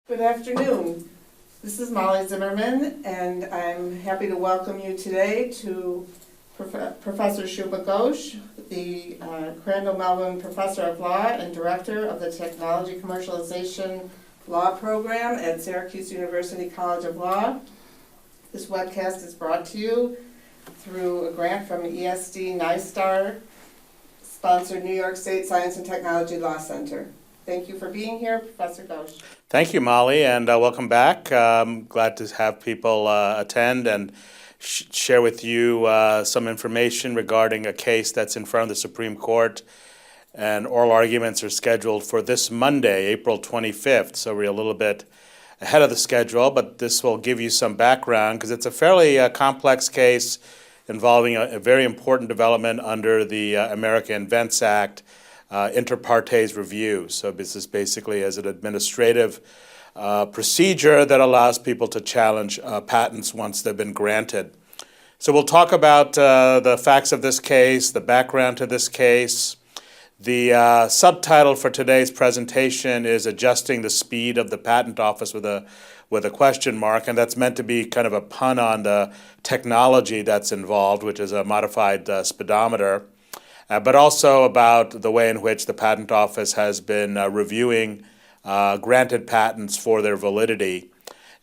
Good afternoon. This is Molly Zimmerman, and I'm happy to welcome you today to Professor Shubha Ghosh, the Crandall Melvin Professor of Law and Director of the Technology Commercialization Law Program at Syracuse University College of Law. This webcast is brought to you through a grant from ESD NYS sponsored New York State Science and Technology Law Center. Thank you for being here, Professor Ghosh. Thank you, Molly, and welcome back. Glad to have people attend and share with you some information regarding a case that's in front of the Supreme Court. And oral arguments are scheduled for this Monday, April 25th, so we're a little bit ahead of the schedule, but this will give you some background because it's a fairly complex case involving a very important development under the America Invents Act, inter partes review. So this is basically as an administrative procedure that allows people to challenge patents once they've been granted. So we'll talk about the facts of this case, the background to this case. The subtitle for today's presentation is Adjusting the Speed of the Patent Office with a question mark, and that's meant to be kind of a pun on the technology that's involved, which is a modified speedometer. But also about the way in which the Patent Office has been reviewing granted patents for their validity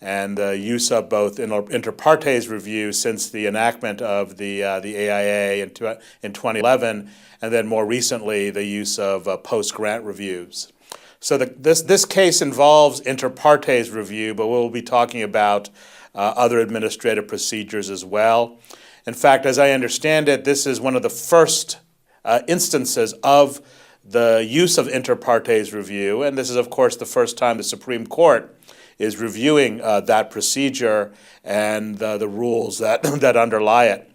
and the use of both inter partes review since the enactment of the AIA in 2011, and then more recently the use of post-grant reviews. So this case involves inter partes review, but we'll be talking about other administrative procedures as well. In fact, as I understand it, this is one of the first instances of the use of inter partes review, and this is of course the first time the Supreme Court is reviewing that procedure and the rules that that underlie it.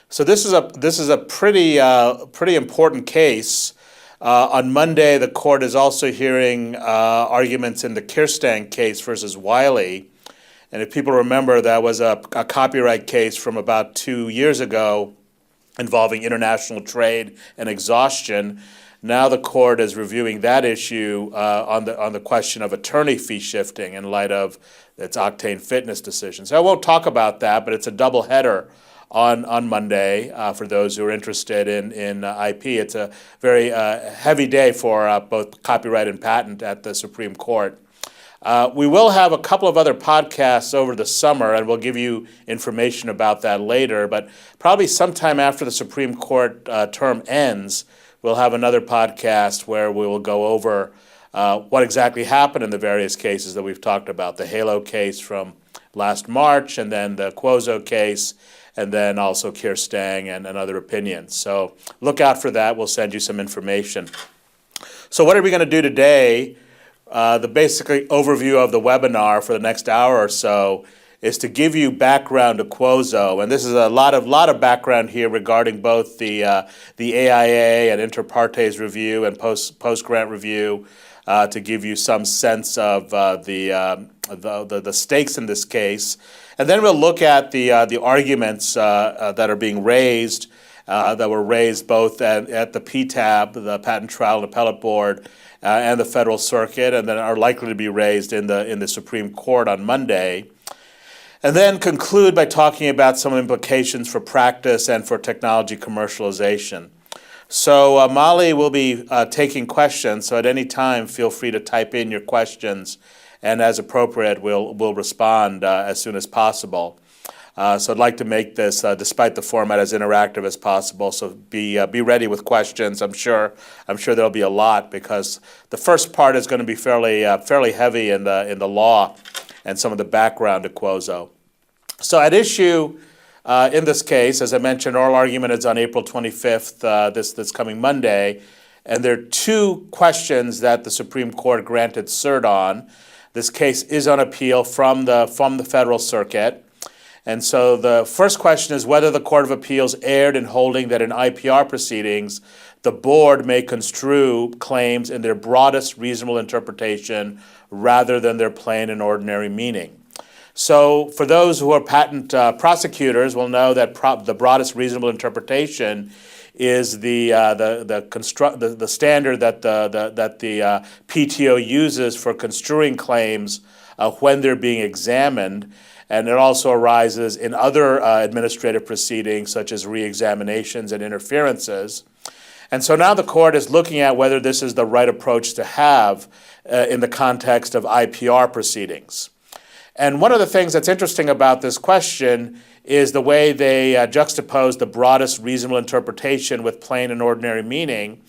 So this is a pretty important case. On Monday, the court is also hearing arguments in the Kirstang case versus Wiley, and if people remember, that was a copyright case from about 2 years ago involving international trade and exhaustion. Now the court is reviewing that issue on the question of attorney fee shifting in light of its Octane Fitness decision. So I won't talk about that, but it's a double header on Monday for those who are interested in IP. It's a very heavy day for both copyright and patent at the Supreme Court. We will have a couple of other podcasts over the summer, and we'll give you information about that later, but probably sometime after the Supreme Court term ends, we'll have another podcast where we will go over what exactly happened in the various cases that we've talked about, the Halo case from last March, and then the Cuozzo case, and then also Kirstang and other opinions. So look out for that. We'll send you some information. So what are we going to do today? The basically overview of the webinar for the next hour or so is to give you background to Cuozzo, and this is a lot of background here regarding both the AIA and inter partes review and post-grant review to give you some sense of the stakes in this case, and then we'll look at the arguments that are being raised that were raised both at the PTAB, the Patent Trial and Appellate Board, and the Federal Circuit, and then are likely to be raised in the Supreme Court on Monday. And then conclude by talking about some implications for practice and for technology commercialization. So Molly will be taking questions, so at any time feel free to type in your questions, and as appropriate we'll respond as soon as possible. So I'd like to make this, despite the format, as interactive as possible. So be ready with questions. I'm sure there'll be a lot because the first part is going to be fairly heavy in the law and some of the background to Cuozzo. So at issue in this case, as I mentioned, oral argument is on April 25th, this coming Monday, and there are two questions that the Supreme Court granted cert on. This case is on appeal from the Federal Circuit. And so the first question is whether the Court of Appeals erred in holding that in IPR proceedings, the board may construe claims in their broadest reasonable interpretation rather than their plain and ordinary meaning. So for those who are patent prosecutors will know that the broadest reasonable interpretation is the standard that the PTO uses for construing claims when they're being examined. And it also arises in other administrative proceedings, such as reexaminations and interferences. And so now the court is looking at whether this is the right approach to have in the context of IPR proceedings. And one of the things that's interesting about this question is the way they juxtapose the broadest reasonable interpretation with plain and ordinary meaning.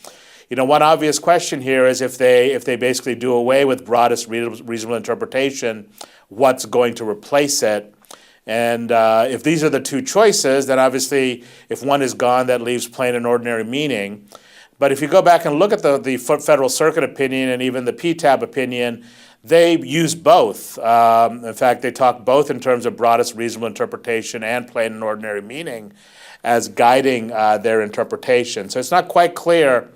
You know, one obvious question here is if they basically do away with broadest reasonable interpretation, what's going to replace it? And if these are the two choices, then obviously if one is gone, that leaves plain and ordinary meaning. But if you go back and look at the Federal Circuit opinion and even the PTAB opinion, they use both. In fact, they talk both in terms of broadest reasonable interpretation and plain and ordinary meaning as guiding their interpretation. So it's not quite clear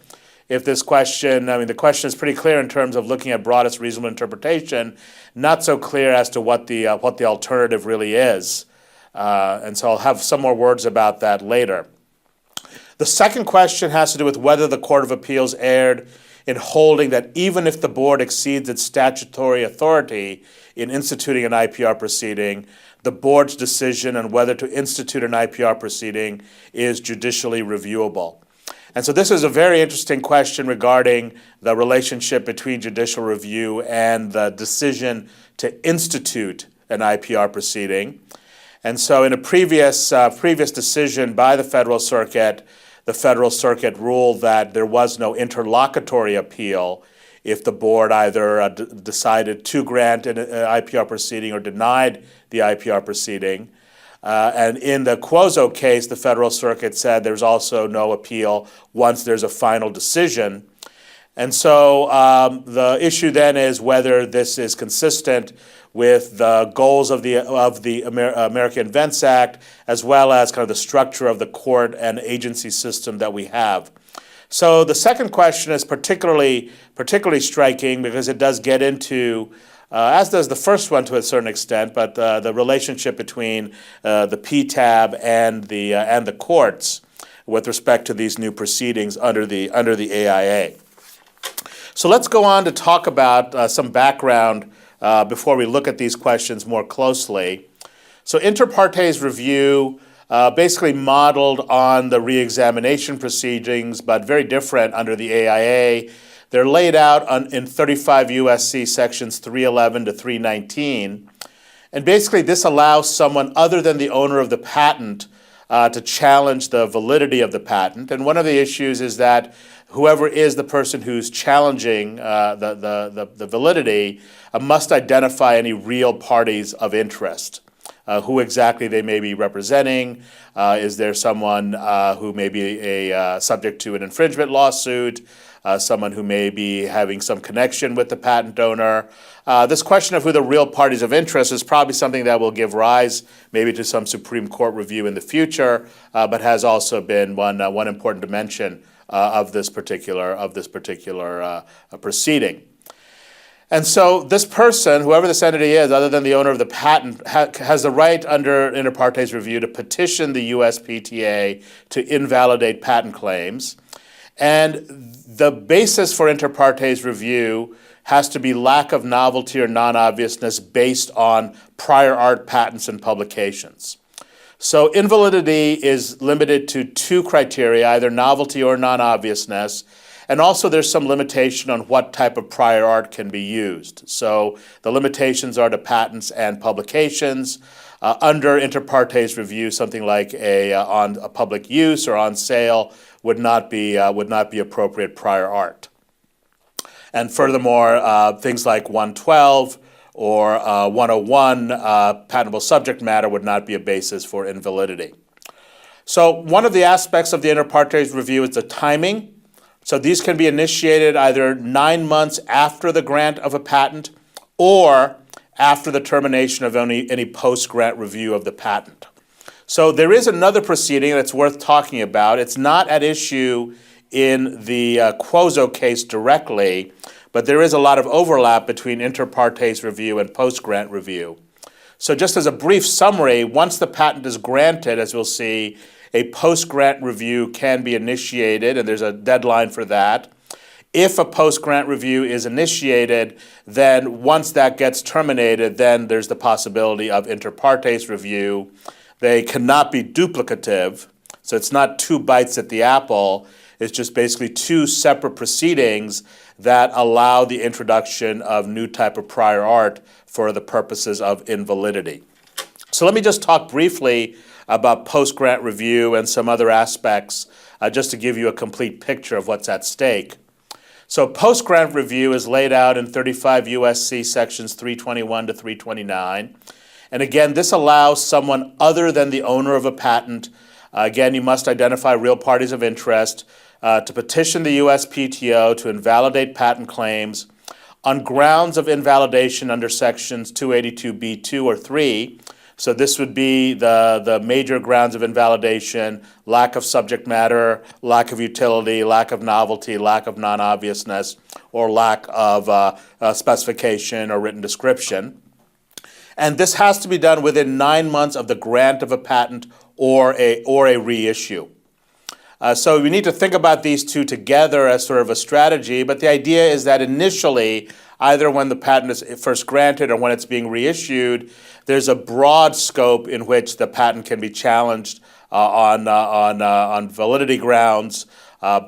if this question, I mean, the question is pretty clear in terms of looking at broadest reasonable interpretation, not so clear as to what the alternative really is. And so I'll have some more words about that later. The second question has to do with whether the Court of Appeals erred in holding that even if the board exceeds its statutory authority in instituting an IPR proceeding, the board's decision on whether to institute an IPR proceeding is judicially reviewable. And so this is a very interesting question regarding the relationship between judicial review and the decision to institute an IPR proceeding. And so in a previous decision by the Federal Circuit ruled that there was no interlocutory appeal if the board either decided to grant an IPR proceeding or denied the IPR proceeding. And in the Cuozzo case, the Federal Circuit said there's also no appeal once there's a final decision. And so the issue then is whether this is consistent with the goals of the American Invents Act, as well as kind of the structure of the court and agency system that we have. So the second question is particularly striking because it does get into, as does the first one to a certain extent, but the relationship between the PTAB and the courts with respect to these new proceedings under the AIA. So let's go on to talk about some background before we look at these questions more closely. So inter partes review basically modeled on the reexamination proceedings, but very different under the AIA. They're laid out in 35 U.S.C. sections 311 to 319. And basically this allows someone other than the owner of the patent to challenge the validity of the patent. And one of the issues is that whoever is the person who's challenging the validity must identify any real parties of interest. Who exactly they may be representing. Is there someone who may be subject to an infringement lawsuit, someone who may be having some connection with the patent owner. This question of who the real parties of interest is probably something that will give rise maybe to some Supreme Court review in the future, but has also been one important dimension of this particular proceeding. And so this person, whoever this entity is, other than the owner of the patent, has the right under inter partes review to petition the USPTA to invalidate patent claims. And the basis for inter partes review has to be lack of novelty or non-obviousness based on prior art patents and publications. So invalidity is limited to two criteria, either novelty or non-obviousness. And also there's some limitation on what type of prior art can be used. So the limitations are to patents and publications. Under inter partes review, something like on a public use or on sale would not be appropriate prior art. And furthermore, things like 112 or 101 patentable subject matter would not be a basis for invalidity. So one of the aspects of the inter partes review is the timing. So these can be initiated either 9 months after the grant of a patent or after the termination of any post-grant review of the patent. So there is another proceeding that's worth talking about. It's not at issue in the Cuozzo case directly, but there is a lot of overlap between inter partes review and post-grant review. So just as a brief summary, once the patent is granted, as we'll see, a post-grant review can be initiated, and there's a deadline for that. If a post-grant review is initiated, then once that gets terminated, then there's the possibility of inter partes review. They cannot be duplicative, so it's not two bites at the apple. It's just basically two separate proceedings that allow the introduction of new type of prior art for the purposes of invalidity. So let me just talk briefly about post-grant review and some other aspects, just to give you a complete picture of what's at stake. So post-grant review is laid out in 35 U.S.C. sections 321 to 329. And again, this allows someone other than the owner of a patent, again, you must identify real parties of interest, to petition the USPTO to invalidate patent claims on grounds of invalidation under sections 282B2 or 3. So this would be the major grounds of invalidation: lack of subject matter, lack of utility, lack of novelty, lack of non-obviousness, or lack of specification or written description. And this has to be done within 9 months of the grant of a patent or a reissue. So we need to think about these two together as sort of a strategy, but the idea is that initially, either when the patent is first granted or when it's being reissued, there's a broad scope in which the patent can be challenged on validity grounds,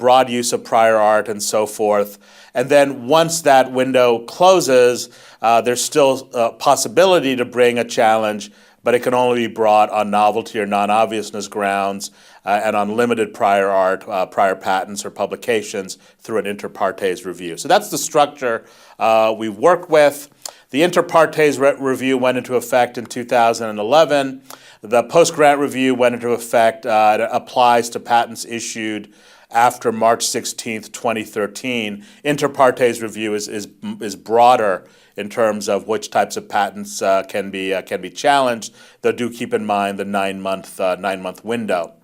broad use of prior art, and so forth. And then once that window closes, there's still a possibility to bring a challenge, but it can only be brought on novelty or non-obviousness grounds and on limited prior art, prior patents or publications through an inter partes review. So that's the structure we worked with. The inter partes review went into effect in 2011. The post-grant review went into effect, it applies to patents issued after March 16th, 2013. Inter partes review is broader in terms of which types of patents can be challenged, though do keep in mind the 9-month window.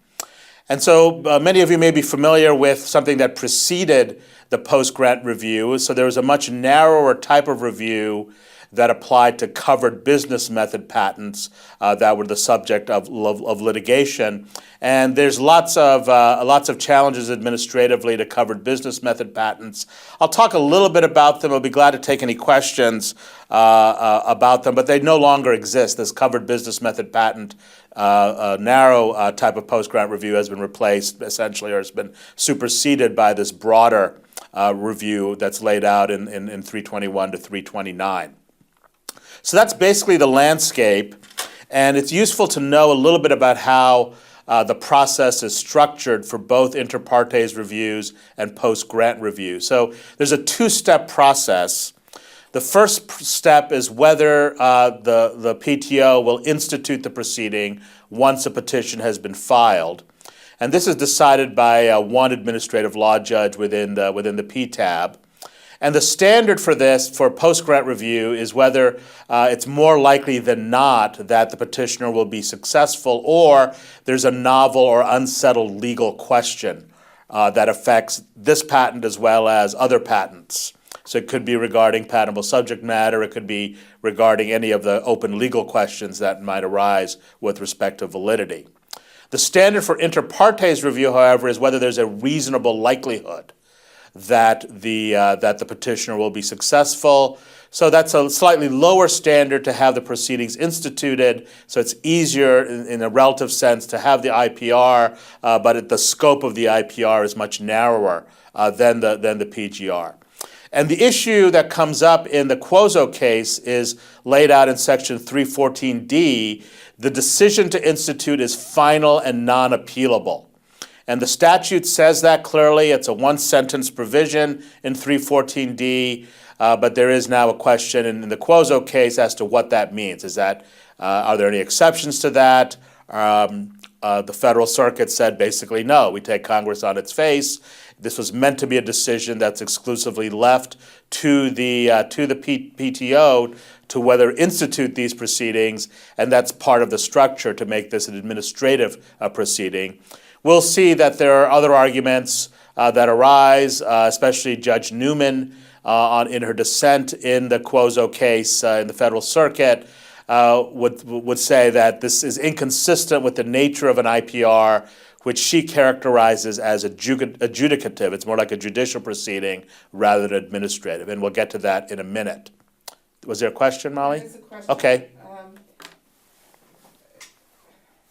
And so many of you may be familiar with something that preceded the post-grant review. So there was a much narrower type of review that applied to covered business method patents that were the subject of litigation. And there's lots of challenges administratively to covered business method patents. I'll talk a little bit about them. I'll be glad to take any questions about them, but they no longer exist. This covered business method patent narrow type of post-grant review has been replaced essentially, or has been superseded by this broader review that's laid out in 321 to 329. So that's basically the landscape, and it's useful to know a little bit about how the process is structured for both inter partes reviews and post-grant reviews. So there's a two-step process. The first step is whether the PTO will institute the proceeding once a petition has been filed. And this is decided by one administrative law judge within the PTAB. And the standard for this, for post-grant review, is whether it's more likely than not that the petitioner will be successful, or there's a novel or unsettled legal question that affects this patent as well as other patents. So it could be regarding patentable subject matter, it could be regarding any of the open legal questions that might arise with respect to validity. The standard for inter partes review, however, is whether there's a reasonable likelihood that the petitioner will be successful. So that's a slightly lower standard to have the proceedings instituted, so it's easier in a relative sense to have the IPR, but the scope of the IPR is much narrower than the PGR. And the issue that comes up in the Cuozzo case is laid out in section 314D. The decision to institute is final and non-appealable. And the statute says that clearly. It's a one-sentence provision in 314D, but there is now a question in the Cuozzo case as to what that means. Is that, are there any exceptions to that? The Federal Circuit said basically no, we take Congress on its face. This was meant to be a decision that's exclusively left to the PTO to whether institute these proceedings, and that's part of the structure to make this an administrative proceeding. We'll see that there are other arguments that arise, especially Judge Newman in her dissent in the Cuozzo case in the Federal Circuit would say that this is inconsistent with the nature of an IPR, which she characterizes as adjudicative. It's more like a judicial proceeding rather than administrative, and we'll get to that in a minute. Was there a question, Molly? There is a question. Okay.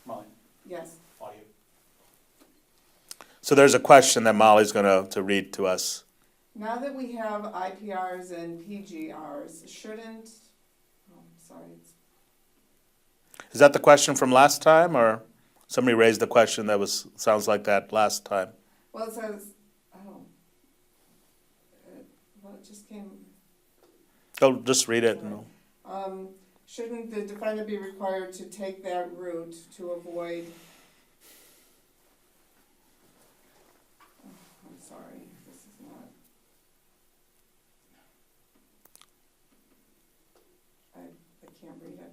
Molly. Yes. Audio. So there's a question that Molly's going to read to us. Now that we have IPRs and PGRs, shouldn't, Is that the question from last time, or somebody raised the question that sounds like that last time? Well, it says, well, it just came. Oh, just read it. Shouldn't the defendant be required to take that route to avoid, I'm sorry, this is not, I can't read it.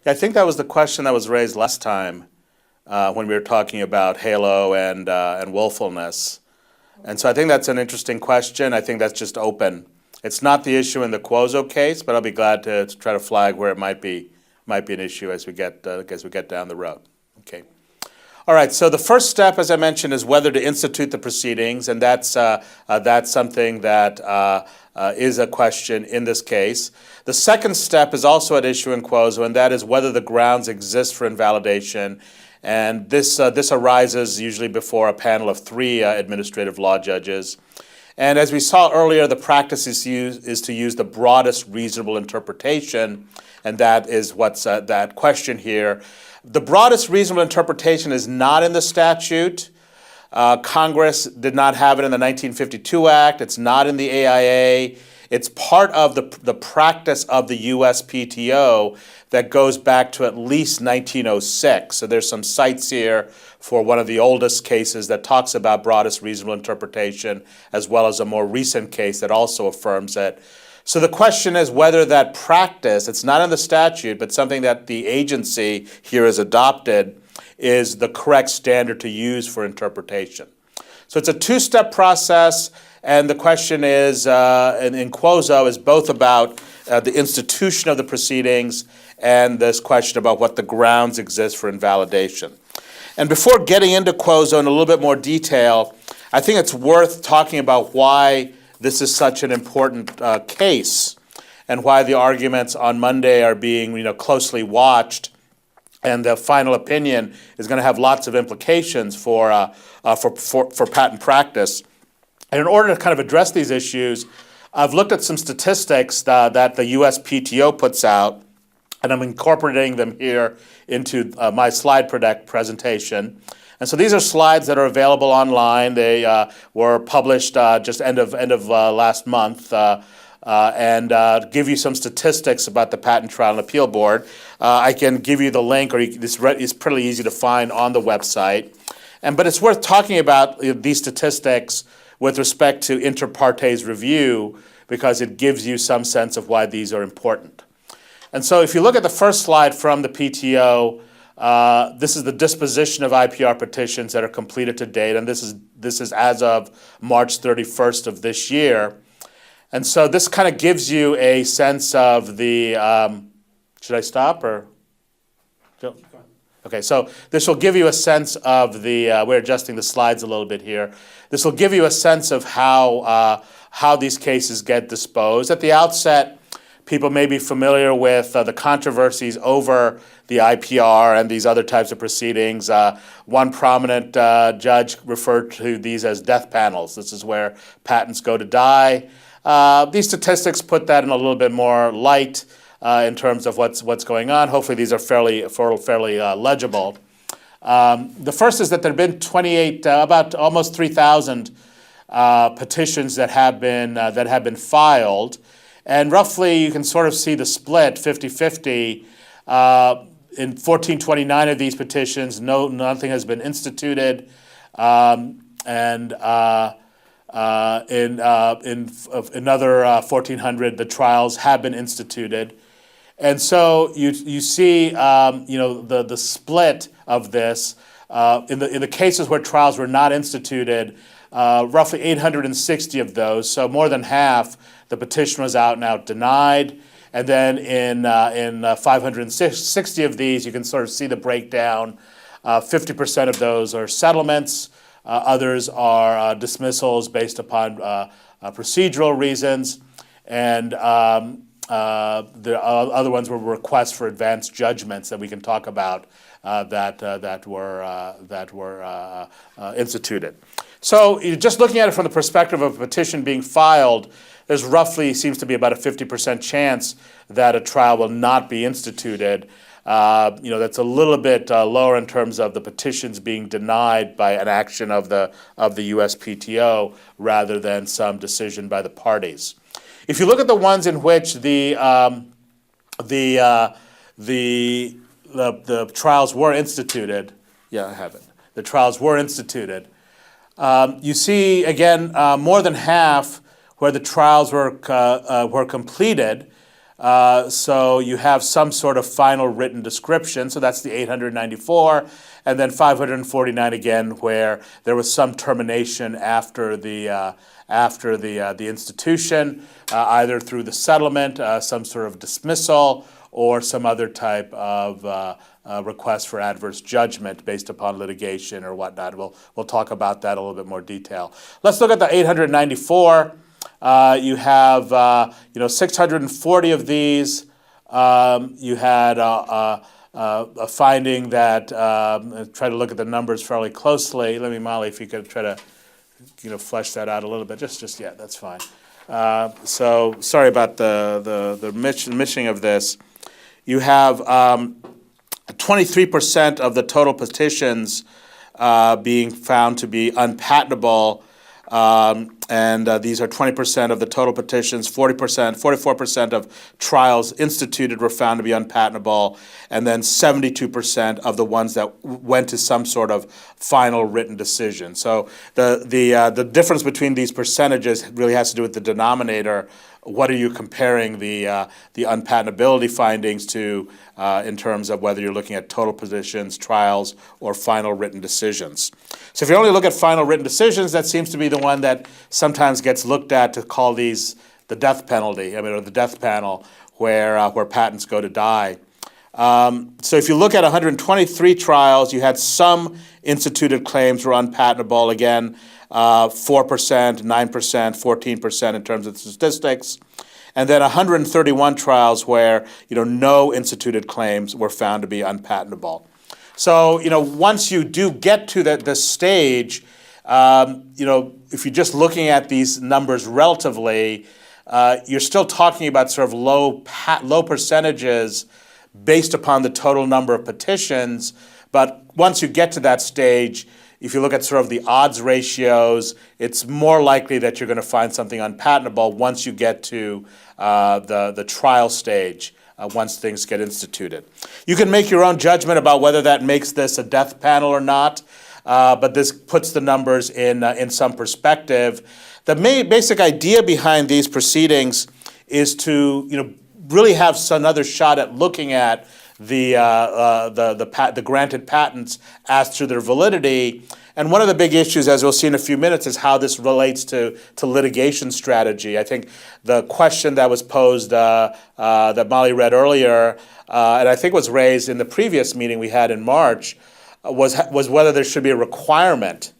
I think that was the question that was raised last time when we were talking about halo and willfulness. And so I think that's an interesting question. I think that's just open. It's not the issue in the Cuozzo case, but I'll be glad to try to flag where it might be an issue as we get down the road. Okay. All right. So the first step, as I mentioned, is whether to institute the proceedings, and that's something that is a question in this case. The second step is also at issue in Cuozzo, and that is whether the grounds exist for invalidation. And this arises usually before a panel of 3 administrative law judges. And as we saw earlier, the practice is to use the broadest reasonable interpretation, and that is what's that question here. The broadest reasonable interpretation is not in the statute. Congress did not have it in the 1952 Act. It's not in the AIA. It's part of the practice of the USPTO that goes back to at least 1906. So there's some cites here for one of the oldest cases that talks about broadest reasonable interpretation, as well as a more recent case that also affirms it. So the question is whether that practice, it's not in the statute, but something that the agency here has adopted, is the correct standard to use for interpretation. So it's a 2-step process, and the question is, in Cuozzo, is both about the institution of the proceedings and this question about what the grounds exist for invalidation. And before getting into Cuozzo in a little bit more detail, I think it's worth talking about why this is such an important case and why the arguments on Monday are being closely watched, and the final opinion is going to have lots of implications for patent practice. And in order to kind of address these issues, I've looked at some statistics that the USPTO puts out, and I'm incorporating them here into my slide presentation. And so these are slides that are available online. They were published just end of last month, and give you some statistics about the Patent Trial and Appeal Board. I can give you the link, or it's pretty easy to find on the website. But it's worth talking about these statistics with respect to inter partes review, because it gives you some sense of why these are important. And so if you look at the first slide from the PTO, this is the disposition of IPR petitions that are completed to date, and this is as of March 31st of this year. And so this kind of gives you a sense of the, should I stop or? Okay, so this will give you a sense of the, we're adjusting the slides a little bit here. This will give you a sense of how these cases get disposed. At the outset, people may be familiar with the controversies over the IPR and these other types of proceedings. One prominent judge referred to these as death panels. This is where patents go to die. These statistics put that in a little bit more light in terms of what's going on. Hopefully these are fairly legible. The first is that there have been 28, about almost 3,000 petitions that have been filed. And roughly, you can sort of see the split, 50-50. In 1429 of these petitions, nothing has been instituted. In another 1,400, the trials have been instituted. And so you see, the split of this. In the cases where trials were not instituted, roughly 860 of those, so more than half, the petition was out and out denied. And then in 560 of these, you can sort of see the breakdown. 50% of those are settlements. Others are dismissals based upon procedural reasons, and the other ones were requests for advanced judgments that we can talk about that were instituted. So just looking at it from the perspective of a petition being filed, there's roughly seems to be about a 50% chance that a trial will not be instituted. That's a little bit lower in terms of the petitions being denied by an action of the USPTO rather than some decision by the parties. If you look at the ones in which the trials were instituted, the trials were instituted. You see again more than half where the trials were completed. So you have some sort of final written description. So that's the 894, and then 549 again, where there was some termination after the institution, either through the settlement, some sort of dismissal, or some other type of request for adverse judgment based upon litigation or whatnot. We'll talk about that a little bit more detail. Let's look at the 894. You have 640 of these. You had a finding that try to look at the numbers fairly closely. Let me, Molly, if you could try to flesh that out a little bit. Just yeah, that's fine. So sorry about the missing of this. You have 23% of the total petitions being found to be unpatentable. And these are 20% of the total petitions, 44% of trials instituted were found to be unpatentable, and then 72% of the ones that went to some sort of final written decision. So the difference between these percentages really has to do with the denominator. What are you comparing the unpatentability findings to in terms of whether you're looking at total petitions, trials, or final written decisions? So if you only look at final written decisions, that seems to be the one that sometimes gets looked at to call these the death penalty, or the death panel, where patents go to die. So if you look at 123 trials, you had some instituted claims were unpatentable. Again, 4%, 9%, 14% in terms of statistics. And then 131 trials where no instituted claims were found to be unpatentable. So once you do get to this stage, if you're just looking at these numbers relatively, you're still talking about sort of low percentages based upon the total number of petitions. But once you get to that stage, if you look at sort of the odds ratios, it's more likely that you're going to find something unpatentable once you get to the trial stage, once things get instituted. You can make your own judgment about whether that makes this a death panel or not, but this puts the numbers in some perspective. The basic idea behind these proceedings is to really have another shot at looking at the granted patents as to their validity. And one of the big issues, as we'll see in a few minutes, is how this relates to litigation strategy. I think the question that was posed that Molly read earlier, and I think was raised in the previous meeting we had in March, was whether there should be a requirement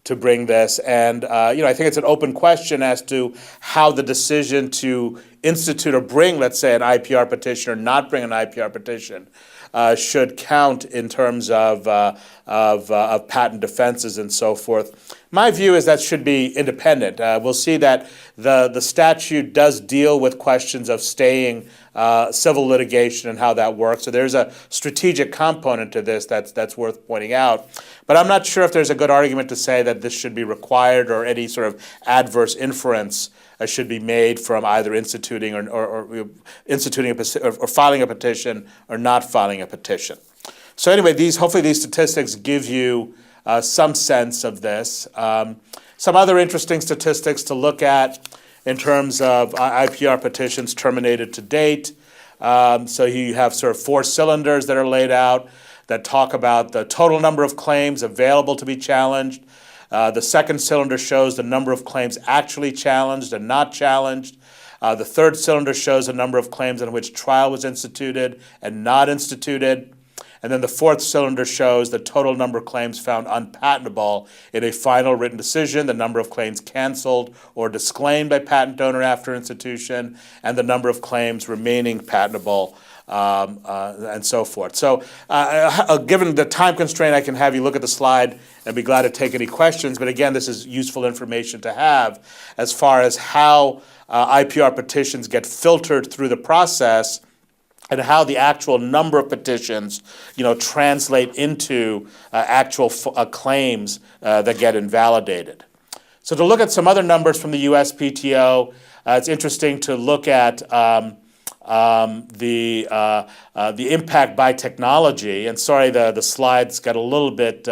to bring this. And I think it's an open question as to how the decision to institute or bring, let's say, an IPR petition or not bring an IPR petition should count in terms of patent defenses and so forth. My view is that should be independent. We'll see that the statute does deal with questions of staying civil litigation and how that works. So there's a strategic component to this that's worth pointing out. But I'm not sure if there's a good argument to say that this should be required or any sort of adverse inference should be made from either instituting or filing a petition or not filing a petition. So anyway, hopefully these statistics give you some sense of this. Some other interesting statistics to look at in terms of IPR petitions terminated to date. So you have sort of 4 cylinders that are laid out that talk about the total number of claims available to be challenged. The second cylinder shows the number of claims actually challenged and not challenged. The third cylinder shows the number of claims in which trial was instituted and not instituted. And then the fourth cylinder shows the total number of claims found unpatentable in a final written decision, the number of claims canceled or disclaimed by patent owner after institution, and the number of claims remaining patentable, and so forth. So given the time constraint, I can have you look at the slide and be glad to take any questions. But again, this is useful information to have as far as how IPR petitions get filtered through the process and how the actual number of petitions, translate into actual claims that get invalidated. So to look at some other numbers from the USPTO, it's interesting to look at the impact by technology. And sorry, the slides got a little bit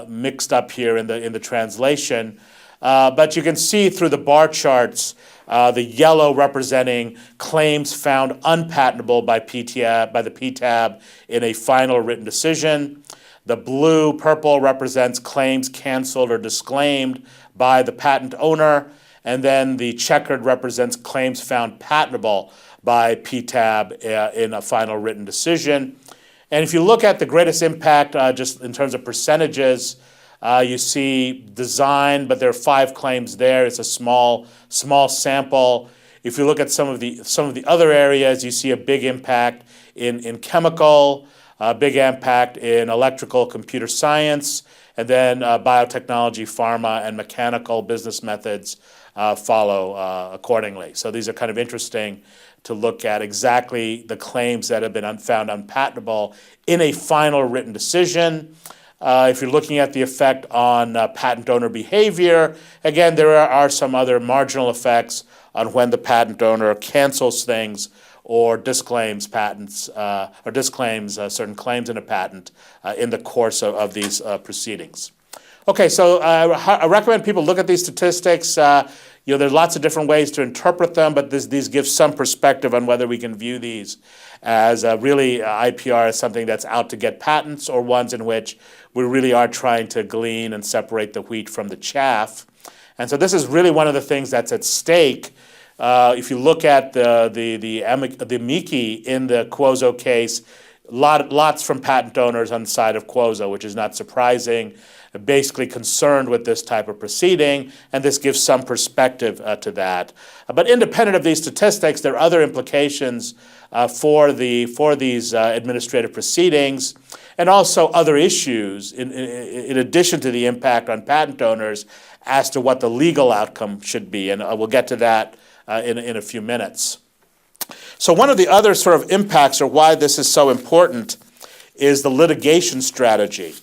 mixed up here in the translation. But you can see through the bar charts, the yellow representing claims found unpatentable by the PTAB in a final written decision. The purple represents claims canceled or disclaimed by the patent owner. And then the checkered represents claims found patentable by PTAB in a final written decision. And if you look at the greatest impact just in terms of percentages, you see design, but there are 5 claims there. It's a small sample. If you look at some of the other areas, you see a big impact in chemical, a big impact in electrical computer science, and then biotechnology, pharma, and mechanical business methods follow accordingly. So these are kind of interesting to look at exactly the claims that have been found unpatentable in a final written decision. If you're looking at the effect on patent owner behavior, again, there are some other marginal effects on when the patent owner cancels things or disclaims patents or disclaims certain claims in a patent in the course of these proceedings. Okay, so I recommend people look at these statistics. There's lots of different ways to interpret them, but these give some perspective on whether we can view these as really IPR as something that's out to get patents or ones in which we really are trying to glean and separate the wheat from the chaff. And so this is really one of the things that's at stake. If you look at the amici in the Cuozzo case, lots from patent owners on the side of Cuozzo, which is not surprising, basically concerned with this type of proceeding, and this gives some perspective to that. But independent of these statistics, there are other implications for these administrative proceedings, and also other issues in addition to the impact on patent owners as to what the legal outcome should be, and we'll get to that in a few minutes. So one of the other sort of impacts, or why this is so important, is the litigation strategy.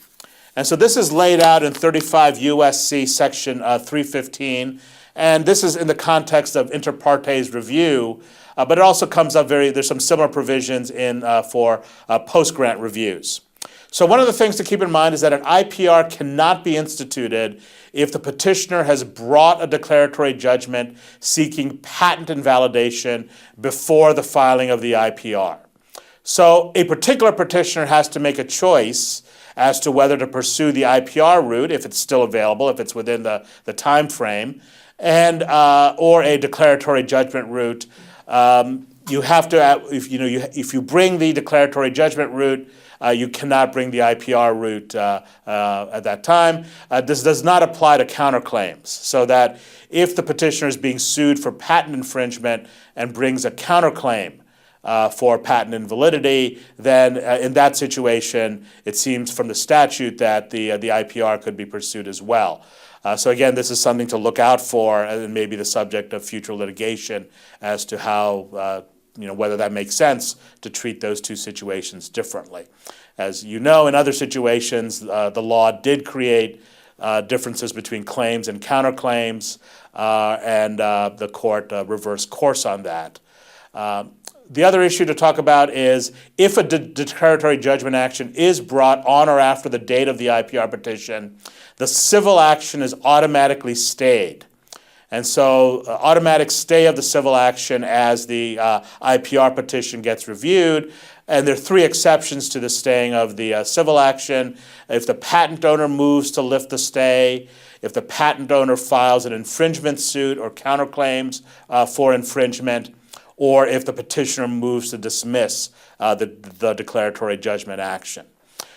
And so this is laid out in 35 U.S.C. section 315, and this is in the context of inter partes review, but it also comes up there's some similar provisions for post-grant reviews. So one of the things to keep in mind is that an IPR cannot be instituted if the petitioner has brought a declaratory judgment seeking patent invalidation before the filing of the IPR. So a particular petitioner has to make a choice as to whether to pursue the IPR route, if it's still available, if it's within the time frame, and or a declaratory judgment route. You have to, if you bring the declaratory judgment route, you cannot bring the IPR route at that time. This does not apply to counterclaims, so that if the petitioner is being sued for patent infringement and brings a counterclaim for patent invalidity, then in that situation, it seems from the statute that the IPR could be pursued as well. So again, this is something to look out for, and maybe the subject of future litigation as to how, whether that makes sense to treat those two situations differently. As you know, in other situations, the law did create differences between claims and counterclaims, and the court reversed course on that. The other issue to talk about is if a declaratory judgment action is brought on or after the date of the IPR petition, the civil action is automatically stayed. And so automatic stay of the civil action as the IPR petition gets reviewed. And there are 3 exceptions to the staying of the civil action. If the patent owner moves to lift the stay, if the patent owner files an infringement suit or counterclaims for infringement, or if the petitioner moves to dismiss the declaratory judgment action.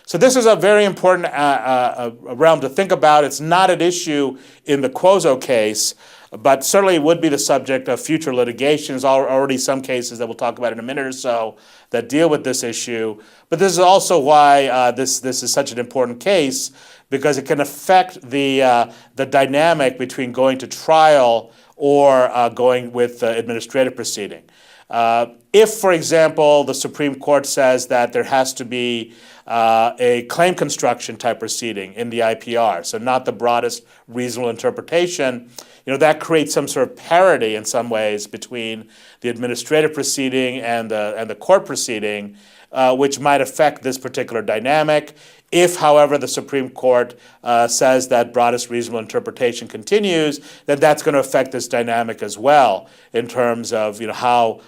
So this is a very important realm to think about. It's not an issue in the Cuozzo case, but certainly would be the subject of future litigation. There's already some cases that we'll talk about in a minute or so that deal with this issue. But this is also why this is such an important case, because it can affect the dynamic between going to trial or going with administrative proceeding. If, for example, the Supreme Court says that there has to be a claim construction type proceeding in the IPR, so not the broadest reasonable interpretation, that creates some sort of parity in some ways between the administrative proceeding and the court proceeding, which might affect this particular dynamic. If, however, the Supreme Court says that broadest reasonable interpretation continues, then that's going to affect this dynamic as well in terms of how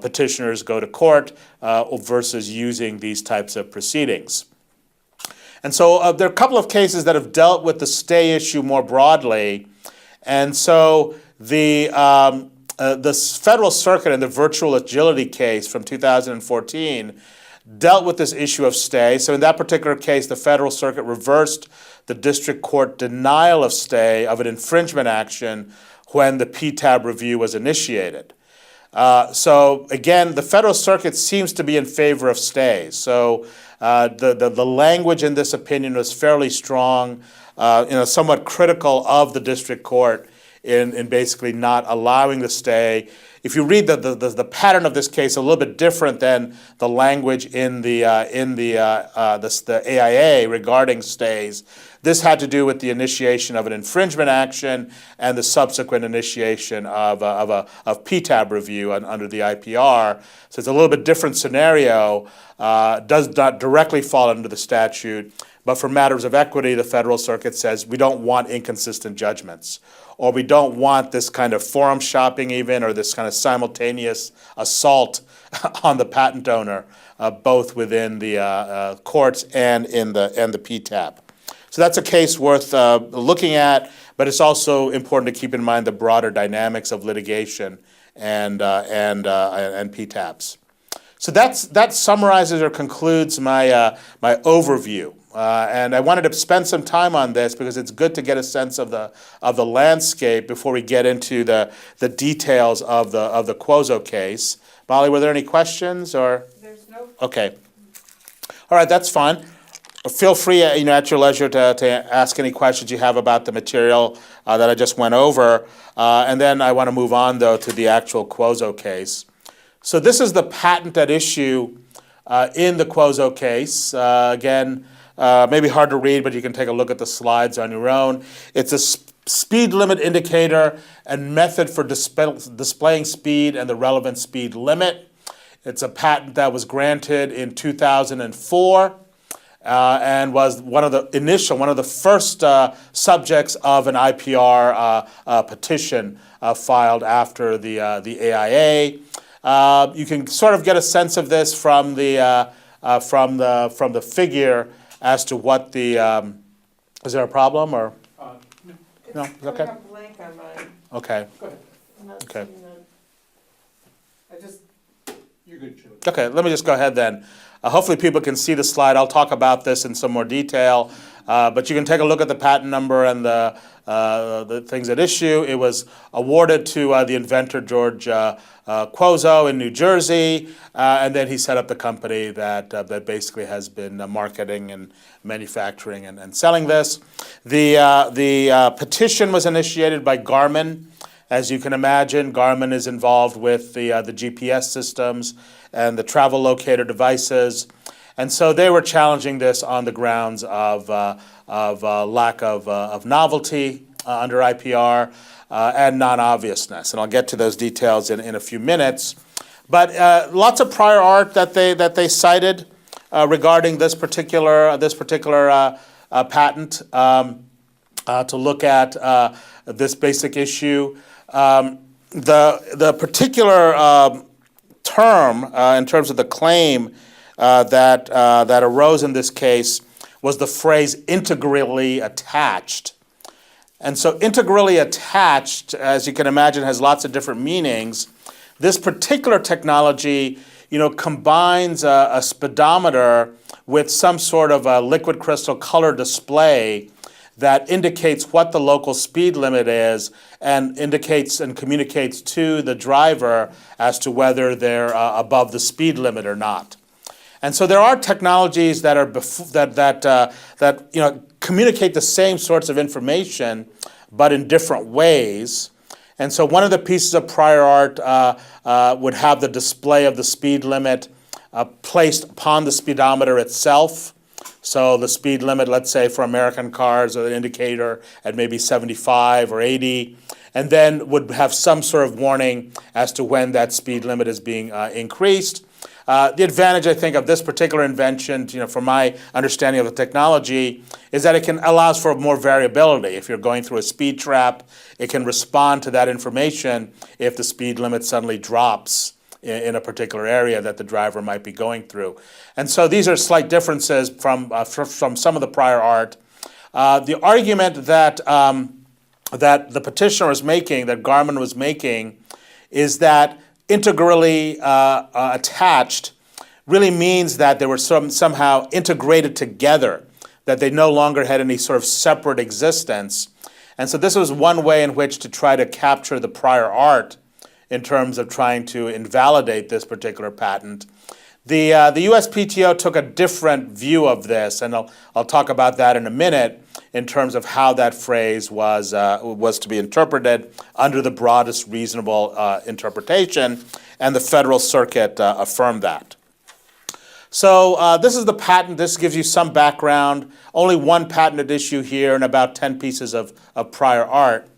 petitioners go to court versus using these types of proceedings. And so there are a couple of cases that have dealt with the stay issue more broadly. And so the Federal Circuit in the virtual agility case from 2014 dealt with this issue of stay. So in that particular case, the Federal Circuit reversed the district court denial of stay of an infringement action when the PTAB review was initiated. So again, the Federal Circuit seems to be in favor of stays. So the language in this opinion was fairly strong, somewhat critical of the district court in basically not allowing the stay. If you read the pattern of this case, a little bit different than the language in the AIA regarding stays. This had to do with the initiation of an infringement action and the subsequent initiation of PTAB review under the IPR. So it's a little bit different scenario. Does not directly fall under the statute, but for matters of equity, the Federal Circuit says we don't want inconsistent judgments, or we don't want this kind of forum shopping even, or this kind of simultaneous assault on the patent owner, both within the courts and in the PTAB. So that's a case worth looking at, but it's also important to keep in mind the broader dynamics of litigation and PTABs. So that summarizes or concludes my overview. And I wanted to spend some time on this because it's good to get a sense of the landscape before we get into the details of the Cuozzo case. Molly, were there any questions or? There's no. Okay. All right, that's fine. Feel free, at your leisure to ask any questions you have about the material that I just went over. And then I want to move on, though, to the actual Cuozzo case. So this is the patent at issue in the Cuozzo case. Again, maybe hard to read, but you can take a look at the slides on your own. It's a speed limit indicator and method for displaying speed and the relevant speed limit. It's a patent that was granted in 2004 and was one of the first subjects of an IPR petition filed after the AIA. You can sort of get a sense of this from the figure as to what the. Is there a problem or? No, it's okay. It's blank on mine. Okay. Go ahead. I'm not Okay. seeing that. You're good, Shubha. Okay, let me just go ahead then. Hopefully people can see the slide. I'll talk about this in some more detail, but you can take a look at the patent number and the things at issue. It was awarded to the inventor, George Cuozzo in New Jersey, and then he set up the company that basically has been marketing and manufacturing and selling this. The petition was initiated by Garmin. As you can imagine, Garmin is involved with the GPS systems and the travel locator devices. And so they were challenging this on the grounds of lack of novelty under IPR and non-obviousness. And I'll get to those details in a few minutes. But lots of prior art that they cited regarding this particular patent to look at this basic issue. The particular term in terms of the claim that arose in this case was the phrase integrally attached. And so integrally attached, as you can imagine, has lots of different meanings. This particular technology, combines a speedometer with some sort of a liquid crystal color display that indicates what the local speed limit is and indicates and communicates to the driver as to whether they're above the speed limit or not. And so there are technologies that are that communicate the same sorts of information, but in different ways. And so one of the pieces of prior art would have the display of the speed limit placed upon the speedometer itself. So the speed limit, let's say for American cars, or the indicator at maybe 75 or 80, and then would have some sort of warning as to when that speed limit is being increased. The advantage, I think, of this particular invention, from my understanding of the technology, is that it allows for more variability. If you're going through a speed trap, it can respond to that information if the speed limit suddenly drops in a particular area that the driver might be going through. And so these are slight differences from some of the prior art. The argument that the petitioner was making, that Garmin was making, is that integrally attached really means that they were somehow integrated together, that they no longer had any sort of separate existence. And so this was one way in which to try to capture the prior art in terms of trying to invalidate this particular patent. The USPTO took a different view of this, and I'll talk about that in a minute, in terms of how that phrase was to be interpreted under the broadest reasonable interpretation, and the Federal Circuit affirmed that. So this is the patent. This gives you some background. Only one patented issue here and about 10 pieces of prior art.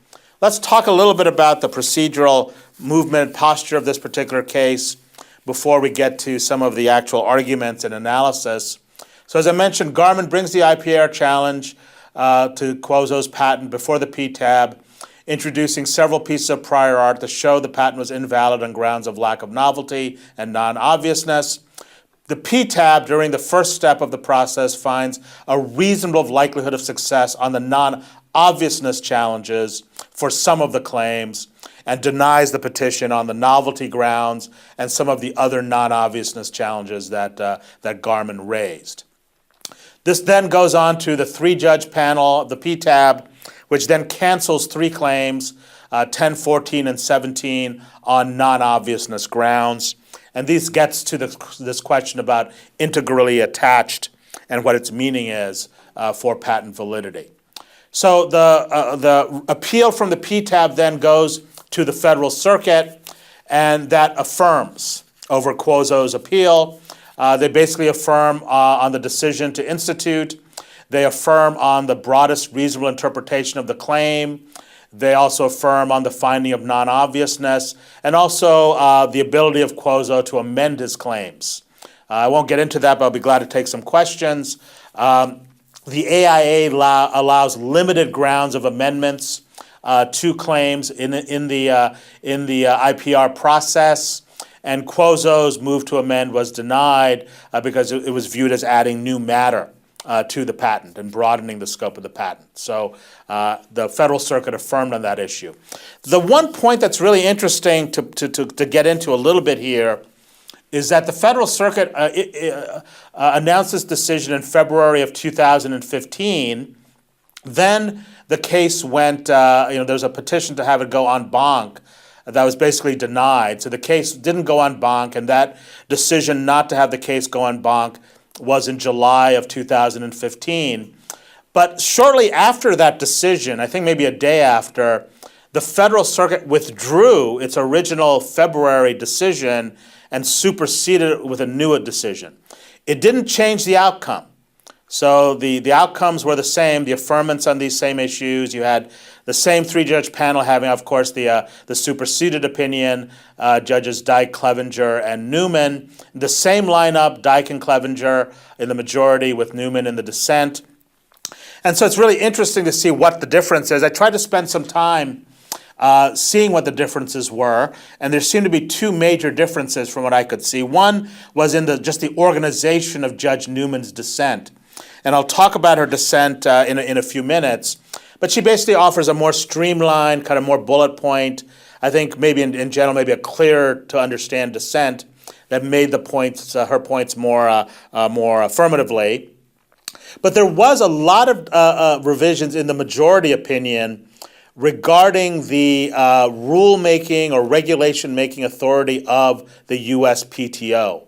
Let's talk a little bit about the procedural movement posture of this particular case before we get to some of the actual arguments and analysis. So as I mentioned, Garmin brings the IPR challenge to Cuozzo's patent before the PTAB, introducing several pieces of prior art to show the patent was invalid on grounds of lack of novelty and non-obviousness. The PTAB, during the first step of the process, finds a reasonable likelihood of success on the non-obviousness challenges for some of the claims, and denies the petition on the novelty grounds and some of the other non-obviousness challenges that Garmin raised. This then goes on to the three-judge panel of the PTAB, which then cancels three claims, 10, 14, and 17, on non-obviousness grounds. And this gets to this question about integrally attached and what its meaning is for patent validity. So the appeal from the PTAB then goes to the Federal Circuit, and that affirms over Cuozzo's appeal. They basically affirm on the decision to institute. They affirm on the broadest reasonable interpretation of the claim. They also affirm on the finding of non-obviousness, and also the ability of Cuozzo to amend his claims. I won't get into that, but I'll be glad to take some questions. The AIA allows limited grounds of amendments to claims in the IPR process, and Cuozzo's move to amend was denied because it was viewed as adding new matter to the patent and broadening the scope of the patent. So the Federal Circuit affirmed on that issue. The one point that's really interesting to get into a little bit here is that the Federal Circuit announced this decision in February of 2015. Then the case went, there was a petition to have it go en banc that was basically denied. So the case didn't go en banc, and that decision not to have the case go en banc was in July of 2015. But shortly after that decision, I think maybe a day after, the Federal Circuit withdrew its original February decision and superseded it with a new decision. It didn't change the outcome. So the outcomes were the same, the affirmance on these same issues. You had the same three-judge panel having, of course, the superseded opinion, Judges Dyke, Clevenger, and Newman. The same lineup, Dyke and Clevenger in the majority with Newman in the dissent. And so it's really interesting to see what the difference is. I tried to spend some time seeing what the differences were, and there seemed to be two major differences from what I could see. One was in just the organization of Judge Newman's dissent. And I'll talk about her dissent in a few minutes. But she basically offers a more streamlined, kind of more bullet point I think maybe in general, maybe a clearer to understand dissent that made the points, her points more affirmatively. But there was a lot of revisions in the majority opinion regarding the rulemaking or regulation-making authority of the USPTO.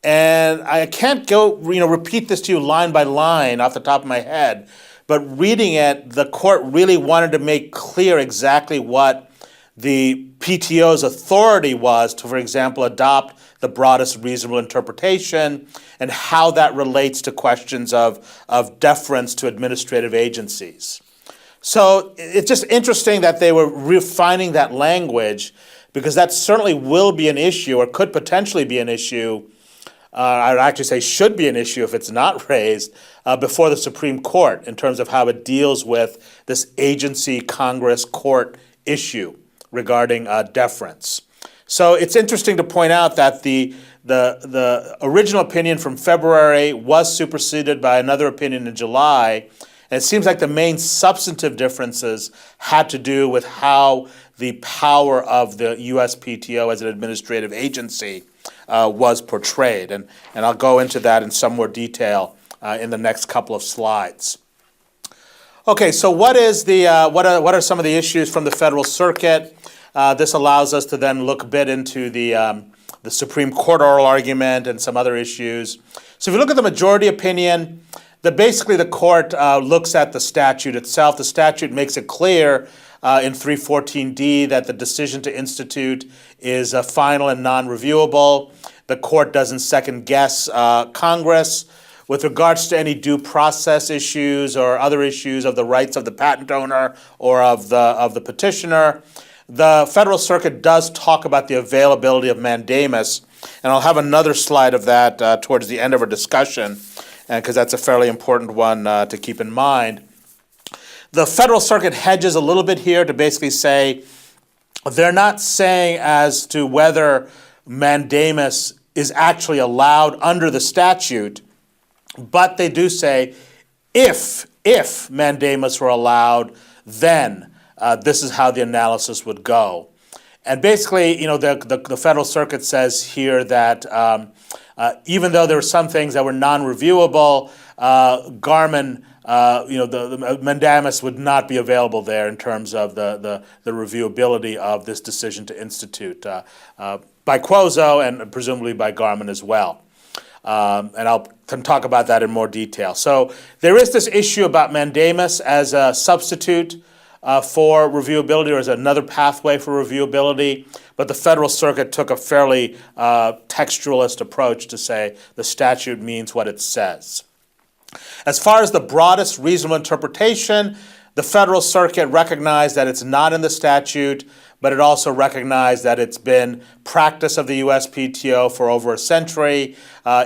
And I can't go, repeat this to you line by line off the top of my head, but reading it, the court really wanted to make clear exactly what the PTO's authority was to, for example, adopt the broadest reasonable interpretation and how that relates to questions of deference to administrative agencies. So it's just interesting that they were refining that language, because that certainly will be an issue, or could potentially be an issue. I would actually say should be an issue if it's not raised before the Supreme Court in terms of how it deals with this agency, Congress, court issue regarding deference. So it's interesting to point out that the original opinion from February was superseded by another opinion in July. And it seems like the main substantive differences had to do with how the power of the USPTO as an administrative agency was portrayed. And I'll go into that in some more detail in the next couple of slides. Okay, so what are some of the issues from the Federal Circuit? This allows us to then look a bit into the Supreme Court oral argument and some other issues. So if you look at the majority opinion, basically the court looks at the statute itself. The statute makes it clear in 314D that the decision to institute is final and non-reviewable. The court doesn't second-guess Congress. With regards to any due process issues or other issues of the rights of the patent owner or of the petitioner, the Federal Circuit does talk about the availability of mandamus, and I'll have another slide of that towards the end of our discussion, because that's a fairly important one to keep in mind. The Federal Circuit hedges a little bit here to basically say they're not saying as to whether mandamus is actually allowed under the statute, but they do say if mandamus were allowed, then this is how the analysis would go. And basically, the Federal Circuit says here that even though there were some things that were non-reviewable, Garmin, the mandamus would not be available there in terms of the reviewability of this decision to institute by Cuozzo and presumably by Garmin as well. And I'll can talk about that in more detail. So there is this issue about mandamus as a substitute for reviewability, or as another pathway for reviewability, but the Federal Circuit took a fairly textualist approach to say the statute means what it says. As far as the broadest reasonable interpretation, the Federal Circuit recognized that it's not in the statute, but it also recognized that it's been practice of the USPTO for over a century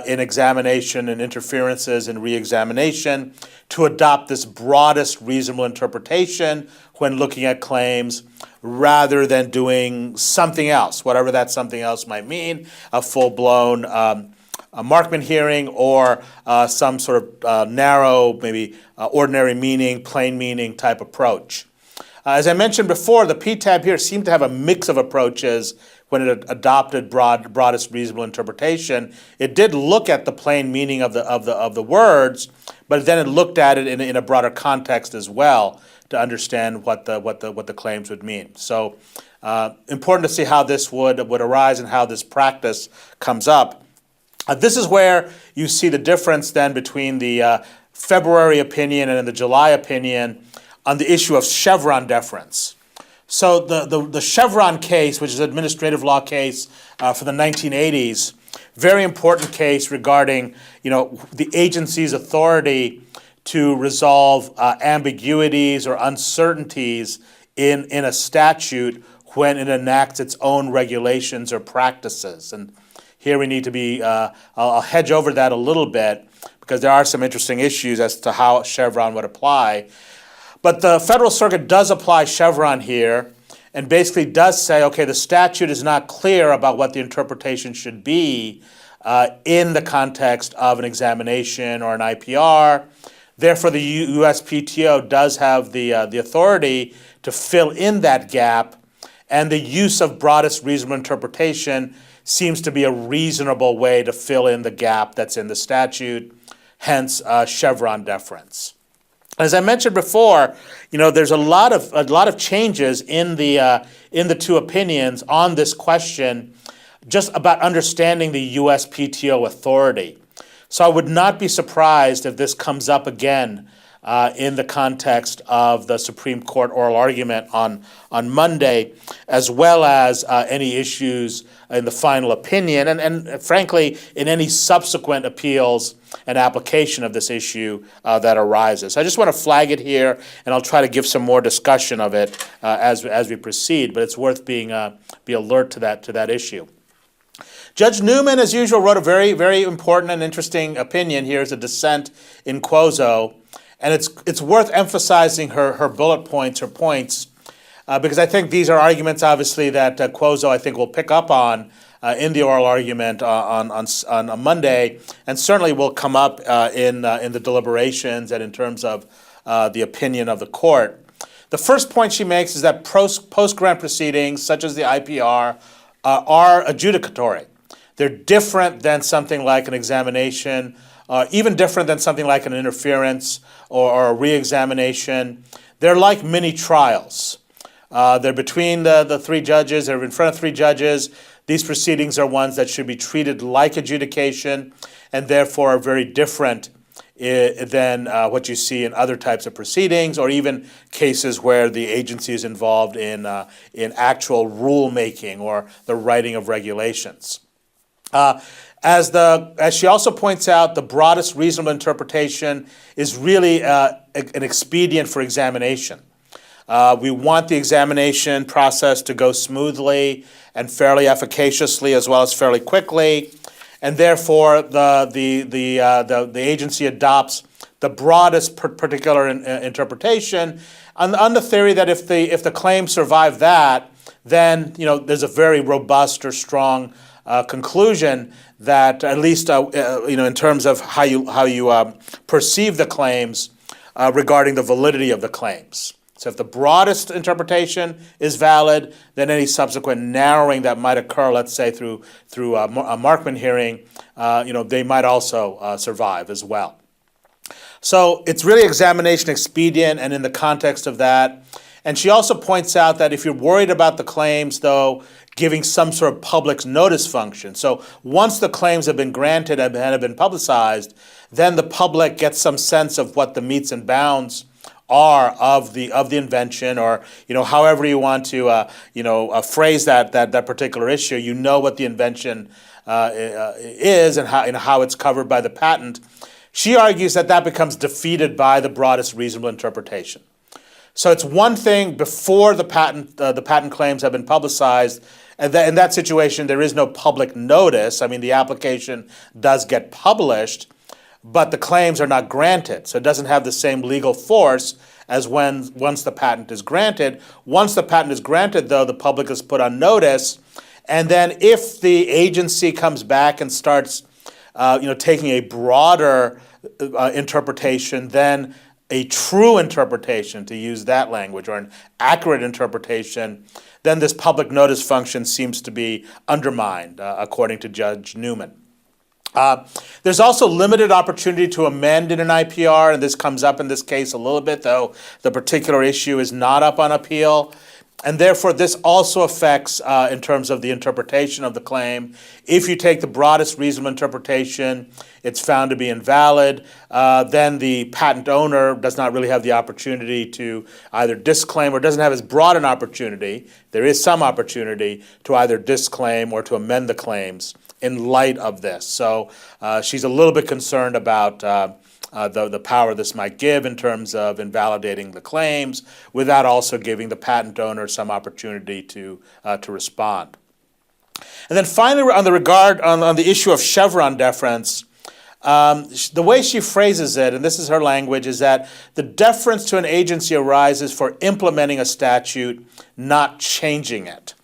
in examination and interferences and re-examination to adopt this broadest reasonable interpretation when looking at claims, rather than doing something else, whatever that something else might mean, a full-blown a Markman hearing or some sort of narrow, maybe ordinary meaning, plain meaning type approach. As I mentioned before, the PTAB here seemed to have a mix of approaches when it adopted broadest reasonable interpretation. It did look at the plain meaning of the words, but then it looked at it in a broader context as well to understand what the claims would mean. So important to see how this would arise and how this practice comes up. This is where you see the difference then between the February opinion and the July opinion on the issue of Chevron deference. So the Chevron case, which is an administrative law case for the 1980s, very important case regarding the agency's authority to resolve ambiguities or uncertainties in a statute when it enacts its own regulations or practices. And here we need to be, I'll hedge over that a little bit because there are some interesting issues as to how Chevron would apply. But the Federal Circuit does apply Chevron here and basically does say, okay, the statute is not clear about what the interpretation should be in the context of an examination or an IPR. Therefore, the USPTO does have the authority to fill in that gap and the use of broadest reasonable interpretation seems to be a reasonable way to fill in the gap that's in the statute, hence Chevron deference. As I mentioned before, there's a lot of changes in the two opinions on this question, just about understanding the USPTO authority. So I would not be surprised if this comes up again in the context of the Supreme Court oral argument on Monday, as well as any issues in the final opinion, and frankly, in any subsequent appeals and application of this issue that arises. I just want to flag it here, and I'll try to give some more discussion of it as we proceed, but it's worth be alert to that issue. Judge Newman, as usual, wrote a very, very important and interesting opinion. Here's a dissent in Cuozzo, and it's worth emphasizing her bullet points, her points, because I think these are arguments, obviously, that Cuozzo, I think, will pick up on in the oral argument on Monday, and certainly will come up in the deliberations and in terms of the opinion of the court. The first point she makes is that post-grant proceedings, such as the IPR, are adjudicatory. They're different than something like an examination, even different than something like an interference or a re-examination. They're like mini trials. They're between the three judges, they're in front of three judges. These proceedings are ones that should be treated like adjudication and therefore are very different than what you see in other types of proceedings, or even cases where the agency is involved in actual rulemaking or the writing of regulations. As she also points out, the broadest reasonable interpretation is really an expedient for examination. We want the examination process to go smoothly and fairly efficaciously, as well as fairly quickly, and therefore the agency adopts the broadest particular interpretation on the theory that if the claims survive that, then there's a very robust or strong conclusion that at least in terms of how you perceive the claims regarding the validity of the claims. So if the broadest interpretation is valid, then any subsequent narrowing that might occur, let's say through a Markman hearing, they might also survive as well. So it's really examination expedient, and in the context of that. And she also points out that if you're worried about the claims, though, giving some sort of public notice function. So once the claims have been granted and have been publicized, then the public gets some sense of what the metes and bounds are of the invention, or however you want to phrase that particular issue. What the invention is and how it's covered by the patent. She argues that becomes defeated by the broadest reasonable interpretation. So it's one thing before the patent claims have been publicized, and in that situation there is no public notice. I mean, the application does get published, but the claims are not granted, so it doesn't have the same legal force as once the patent is granted. Once the patent is granted, though, the public is put on notice, and then if the agency comes back and starts taking a broader interpretation, then a true interpretation, to use that language, or an accurate interpretation, then this public notice function seems to be undermined, according to Judge Newman. There's also limited opportunity to amend in an IPR, and this comes up in this case a little bit, though the particular issue is not up on appeal. And therefore, this also affects, in terms of the interpretation of the claim. If you take the broadest reasonable interpretation, it's found to be invalid, then the patent owner does not really have the opportunity to either disclaim, or doesn't have as broad an opportunity. There is some opportunity to either disclaim or to amend the claims in light of this. So she's a little bit concerned about the power this might give in terms of invalidating the claims, without also giving the patent owner some opportunity to respond. And then finally, on the issue of Chevron deference, the way she phrases it, and this is her language, is that the deference to an agency arises for implementing a statute, not changing it.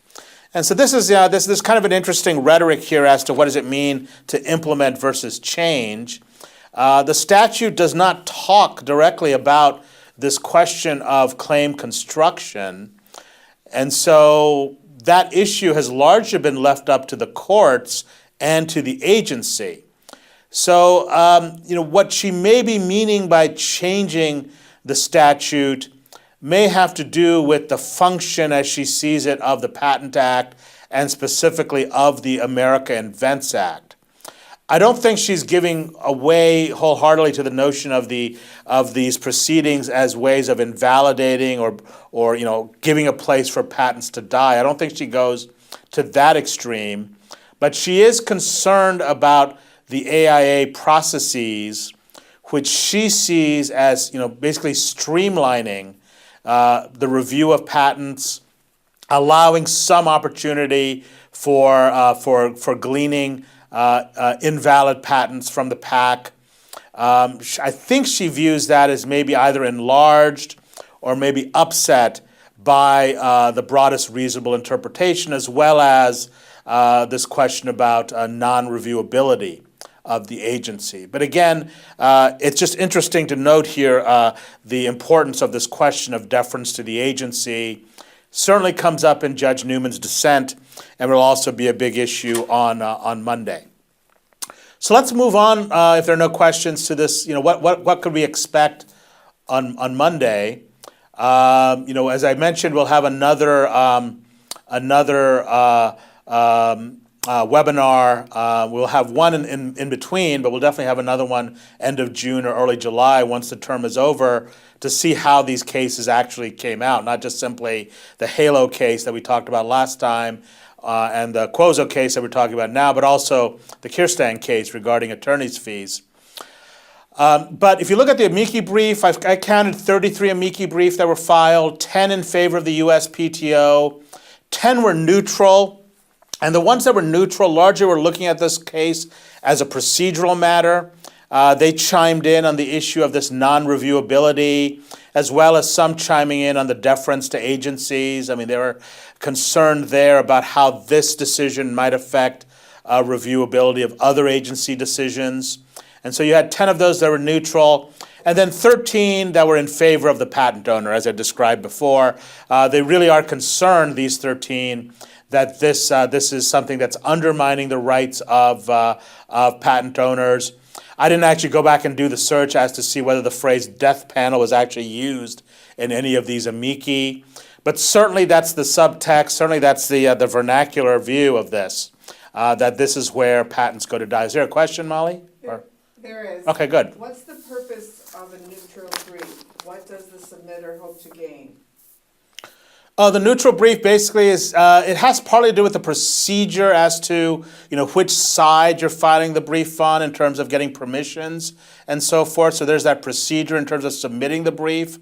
And so this is kind of an interesting rhetoric here as to what does it mean to implement versus change. The statute does not talk directly about this question of claim construction, And so that issue has largely been left up to the courts and to the agency. So, what she may be meaning by changing the statute may have to do with the function as she sees it of the Patent Act and specifically of the America Invents Act. I don't think she's giving away wholeheartedly to the notion of these proceedings as ways of invalidating or giving a place for patents to die. I don't think she goes to that extreme, but she is concerned about the AIA processes, which she sees as basically streamlining the review of patents, allowing some opportunity for gleaning invalid patents from the PAC. I think she views that as maybe either enlarged or maybe upset by the broadest reasonable interpretation, as well as this question about non-reviewability of the agency. But again, it's just interesting to note here the importance of this question of deference to the agency. Certainly comes up in Judge Newman's dissent and will also be a big issue on Monday. So let's move on, if there are no questions to this, what could we expect on Monday? As I mentioned, we'll have another webinar. We'll have one in between, but we'll definitely have another one end of June or early July once the term is over to see how these cases actually came out, not just simply the Halo case that we talked about last time and the Cuozzo case that we're talking about now, but also the Kirstein case regarding attorney's fees. But if you look at the amici brief, I counted 33 amici briefs that were filed, 10 in favor of the USPTO, 10 were neutral. And the ones that were neutral largely were looking at this case as a procedural matter. They chimed in on the issue of this non-reviewability, as well as some chiming in on the deference to agencies. I mean, they were concerned there about how this decision might affect reviewability of other agency decisions. And so you had 10 of those that were neutral, and then 13 that were in favor of the patent owner, as I described before. They really are concerned, these 13, that this is something that's undermining the rights of patent owners. I didn't actually go back and do the search as to see whether the phrase death panel was actually used in any of these amici. But certainly that's the subtext, certainly that's the vernacular view of this, that this is where patents go to die. Is there a question, Molly? There is. Okay, good. What's the purpose of a neutral brief? What does the submitter hope to gain? The neutral brief basically is, it has partly to do with the procedure as to, which side you're filing the brief on in terms of getting permissions and so forth. So there's that procedure in terms of submitting the brief.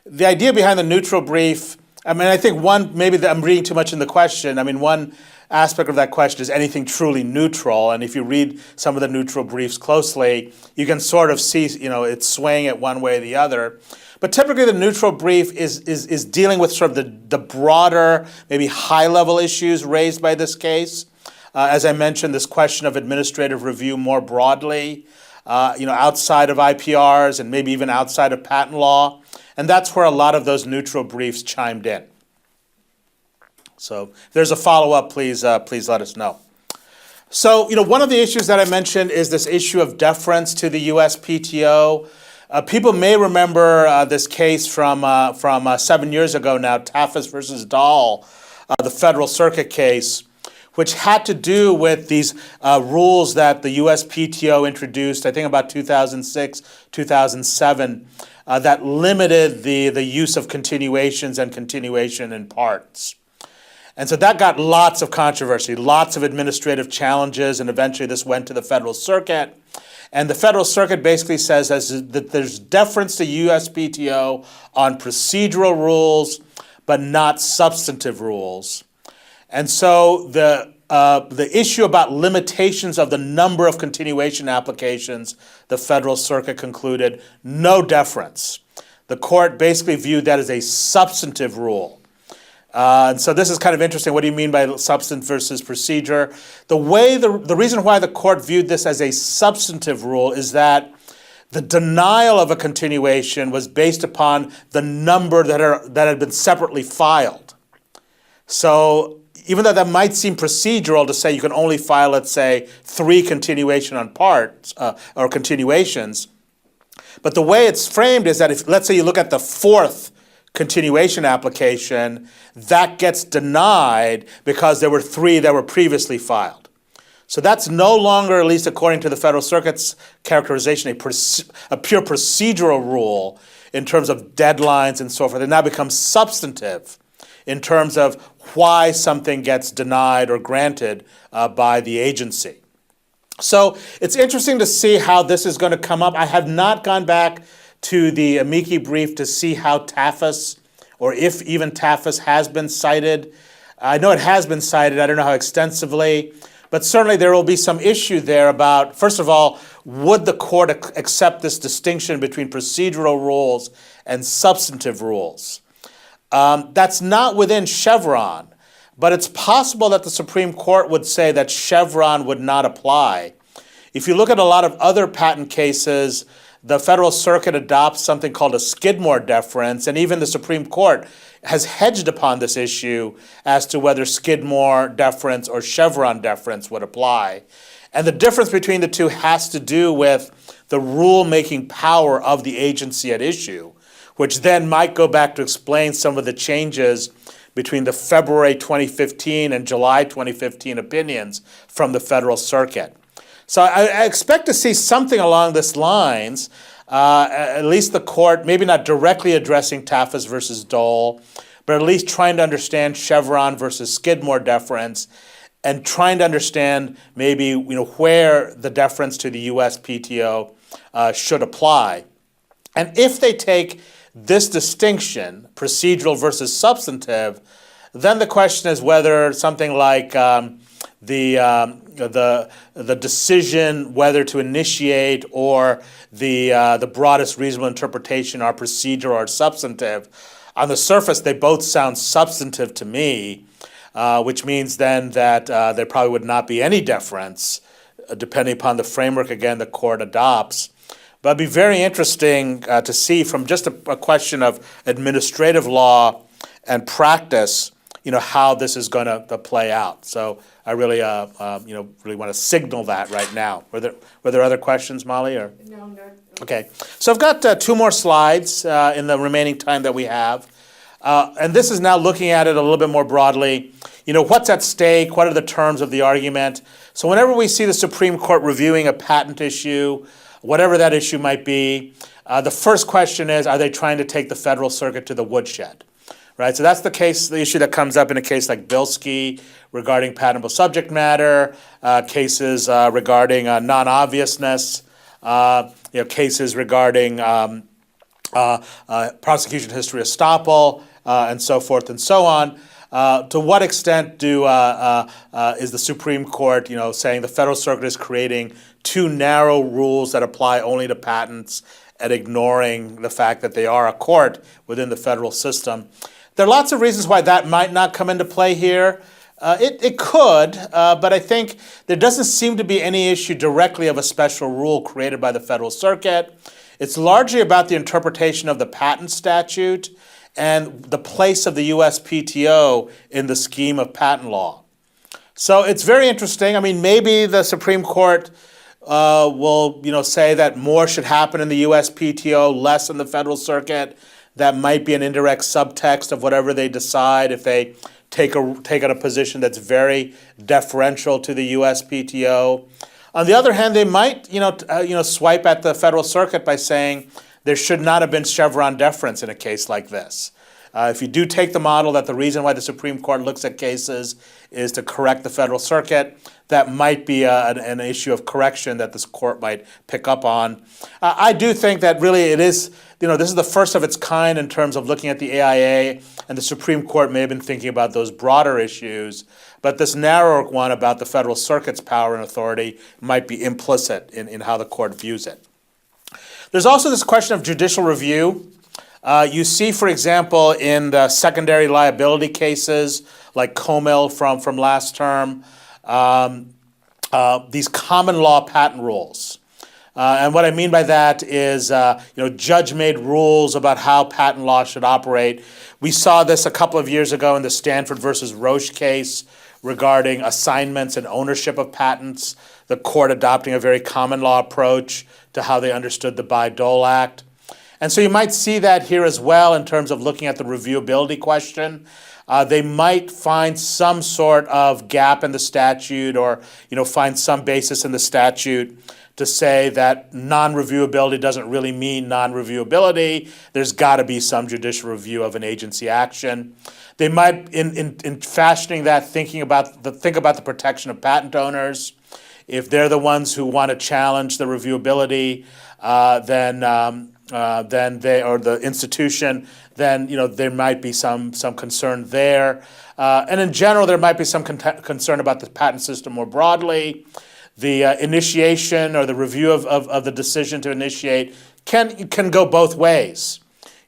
The idea behind the neutral brief, I think maybe I'm reading too much in the question. One aspect of that question is anything truly neutral. And if you read some of the neutral briefs closely, you can sort of see, it's swaying it one way or the other. But typically the neutral brief is dealing with sort of the broader, maybe high-level issues raised by this case. As I mentioned, this question of administrative review more broadly, outside of IPRs and maybe even outside of patent law. And that's where a lot of those neutral briefs chimed in. So if there's a follow-up, please let us know. So, one of the issues that I mentioned is this issue of deference to the USPTO. People may remember this case from 7 years ago now, Tafas versus Dahl, the Federal Circuit case, which had to do with these rules that the USPTO introduced, I think about 2006, 2007, that limited the use of continuations and continuation in parts. And so that got lots of controversy, lots of administrative challenges, and eventually this went to the Federal Circuit. And the Federal Circuit basically says that there's deference to USPTO on procedural rules, but not substantive rules. And so the issue about limitations of the number of continuation applications, the Federal Circuit concluded no deference. The court basically viewed that as a substantive rule. And so this is kind of interesting. What do you mean by substance versus procedure? The reason why the court viewed this as a substantive rule is that the denial of a continuation was based upon the number that had been separately filed. So even though that might seem procedural to say you can only file, let's say, 3 continuation on parts or continuations, but the way it's framed is that if, let's say you look at the 4th continuation application, that gets denied because there were 3 that were previously filed. So that's no longer, at least according to the Federal Circuit's characterization, a pure procedural rule in terms of deadlines and so forth. It now becomes substantive in terms of why something gets denied or granted by the agency. So it's interesting to see how this is going to come up. I have not gone back to the amici brief to see how TAFIS, or if even TAFIS has been cited. I know it has been cited. I don't know how extensively. But certainly there will be some issue there about, first of all, would the court accept this distinction between procedural rules and substantive rules? That's not within Chevron, but it's possible that the Supreme Court would say that Chevron would not apply. If you look at a lot of other patent cases, the Federal Circuit adopts something called a Skidmore deference, and even the Supreme Court has hedged upon this issue as to whether Skidmore deference or Chevron deference would apply. And the difference between the two has to do with the rule-making power of the agency at issue, which then might go back to explain some of the changes between the February 2015 and July 2015 opinions from the Federal Circuit. So I expect to see something along these lines, at least the court, maybe not directly addressing TAFIS versus Dole, but at least trying to understand Chevron versus Skidmore deference and trying to understand maybe where the deference to the USPTO should apply. And if they take this distinction, procedural versus substantive, then the question is whether something like the decision whether to initiate or the broadest reasonable interpretation are procedural or substantive. On the surface, they both sound substantive to me, which means then that there probably would not be any deference, depending upon the framework, again, the court adopts. But it'd be very interesting to see from just a question of administrative law and practice, how this is going to play out. So I really, really want to signal that right now. Were there other questions, Molly? Or? No. Okay. So I've got 2 more slides in the remaining time that we have. And this is now looking at it a little bit more broadly. What's at stake? What are the terms of the argument? So whenever we see the Supreme Court reviewing a patent issue, whatever that issue might be, the first question is, are they trying to take the Federal Circuit to the woodshed? Right, so that's the issue that comes up in a case like Bilski regarding patentable subject matter, cases regarding non-obviousness, cases regarding prosecution history estoppel, and so forth and so on. To what extent is the Supreme Court, saying the Federal Circuit is creating too narrow rules that apply only to patents and ignoring the fact that they are a court within the federal system? There are lots of reasons why that might not come into play here. It could, but I think there doesn't seem to be any issue directly of a special rule created by the Federal Circuit. It's largely about the interpretation of the patent statute and the place of the USPTO in the scheme of patent law. So it's very interesting. I mean, maybe the Supreme Court will, say that more should happen in the USPTO, less in the Federal Circuit. That might be an indirect subtext of whatever they decide if they take on a position that's very deferential to the USPTO. On the other hand, they might, swipe at the Federal Circuit by saying there should not have been Chevron deference in a case like this. If you do take the model that the reason why the Supreme Court looks at cases is to correct the Federal Circuit, that might be an issue of correction that this court might pick up on. I do think that really it is, this is the first of its kind in terms of looking at the AIA, and the Supreme Court may have been thinking about those broader issues, but this narrower one about the Federal Circuit's power and authority might be implicit in how the court views it. There's also this question of judicial review. You see, for example, in the secondary liability cases like Comel from last term, these common law patent rules. And what I mean by that is, judge-made rules about how patent law should operate. We saw this a couple of years ago in the Stanford versus Roche case regarding assignments and ownership of patents, the court adopting a very common law approach to how they understood the Bayh-Dole Act. And so you might see that here as well in terms of looking at the reviewability question. They might find some sort of gap in the statute or find some basis in the statute to say that non-reviewability doesn't really mean non-reviewability. There's got to be some judicial review of an agency action. They might, in fashioning that, think about the protection of patent owners. If they're the ones who want to challenge the reviewability, then they, or the institution, then there might be some concern there. And in general, there might be some concern about the patent system more broadly. The initiation or the review of the decision to initiate can go both ways.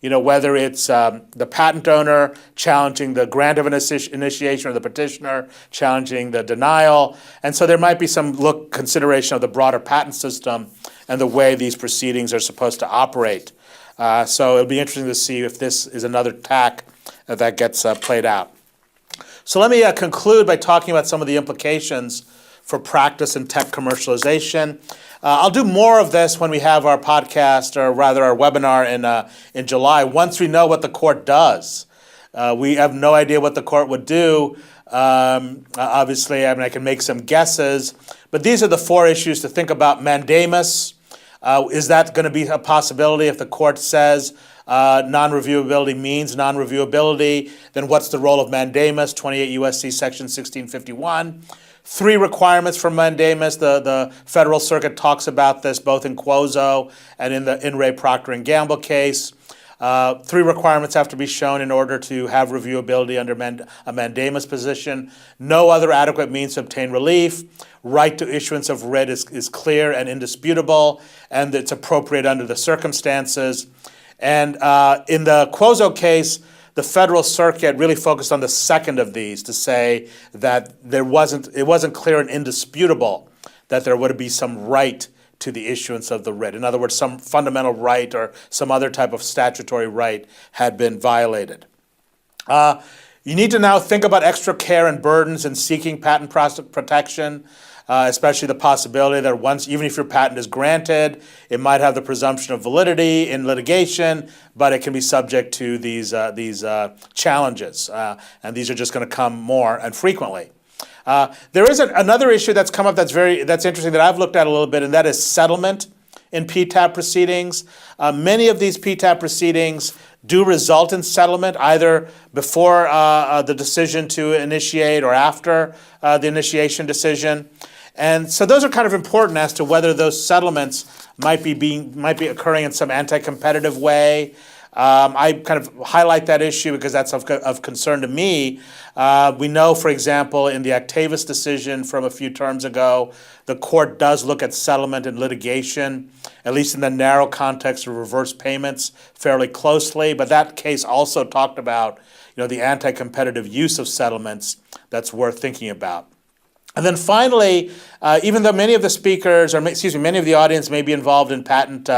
Whether it's the patent owner challenging the grant of an initiation or the petitioner challenging the denial. And so there might be some consideration of the broader patent system and the way these proceedings are supposed to operate. So it'll be interesting to see if this is another tack that gets played out. So let me conclude by talking about some of the implications for practice and tech commercialization. I'll do more of this when we have our podcast, or rather our webinar in July, once we know what the court does. We have no idea what the court would do. Obviously, I can make some guesses, but these are the 4 issues to think about. Mandamus, is that going to be a possibility if the court says non-reviewability means non-reviewability? Then what's the role of mandamus, 28 U.S.C. section 1651? 3 requirements for mandamus. The Federal Circuit talks about this both in Cuozzo and in the In re Procter & Gamble case. 3 requirements have to be shown in order to have reviewability under a mandamus position. No other adequate means to obtain relief. Right to issuance of writ is clear and indisputable, and it's appropriate under the circumstances. And in the Cuozzo case, the Federal Circuit really focused on the second of these to say that it wasn't clear and indisputable that there would be some right to the issuance of the writ. In other words, some fundamental right or some other type of statutory right had been violated. You need to now think about extra care and burdens in seeking patent protection, especially the possibility that even if your patent is granted, it might have the presumption of validity in litigation, but it can be subject to these challenges, and these are just going to come more and frequently. There is another issue that's come up that's interesting that I've looked at a little bit, and that is settlement in PTAB proceedings. Many of these PTAB proceedings do result in settlement, either before the decision to initiate or after the initiation decision. And so those are kind of important as to whether those settlements might be occurring in some anti-competitive way. I kind of highlight that issue because that's of concern to me. We know, for example, in the Actavis decision from a few terms ago, the court does look at settlement and litigation, at least in the narrow context of reverse payments, fairly closely. But that case also talked about the anti-competitive use of settlements that's worth thinking about. And then finally, even though many of the speakers, many of the audience may be involved in patent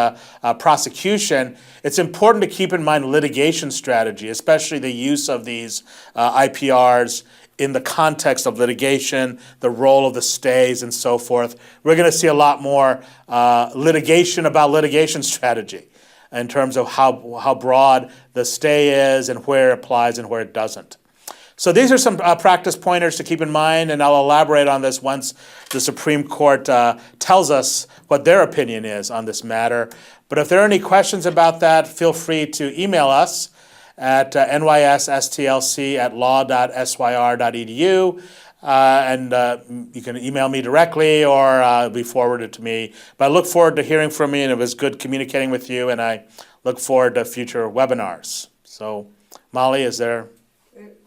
prosecution, it's important to keep in mind litigation strategy, especially the use of these IPRs in the context of litigation, the role of the stays and so forth. We're going to see a lot more litigation about litigation strategy in terms of how broad the stay is and where it applies and where it doesn't. So these are some practice pointers to keep in mind, and I'll elaborate on this once the Supreme Court tells us what their opinion is on this matter. But if there are any questions about that, feel free to email us at nysSTLC@law.syr.edu, and you can email me directly or be forwarded to me. But I look forward to hearing from you, and it was good communicating with you, and I look forward to future webinars. So, Molly, is there...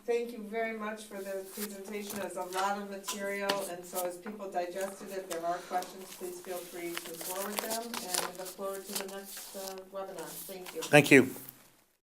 Thank you very much for the presentation. There's a lot of material, and so as people digested it, if there are questions, please feel free to forward them, and I look forward to the next webinar. Thank you. Thank you.